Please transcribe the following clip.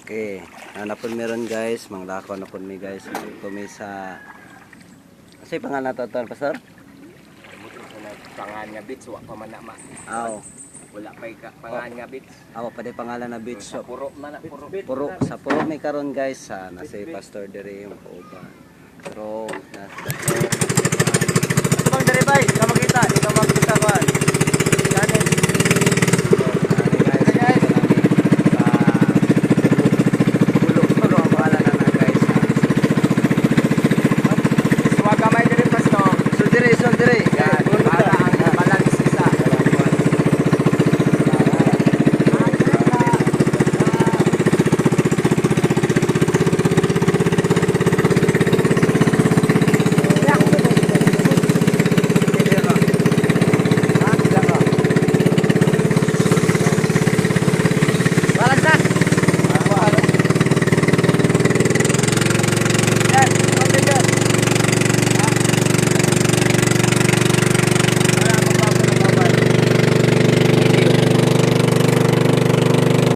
Okay. Na po meron guys, manglakaw na po mi guys. Kumi sa kasi pangalan nato to, pastor? Pangan nga bits, wa pa man na ma. Aw. Wala pa ka pangan nga bits. Aw pa di pangalan na beach shop. Puro man na puro. Puro sa puro may karon guys sa nasa pastor dire yung kauban. Pero na bang dire bay, ka makita, di ka makita kuan.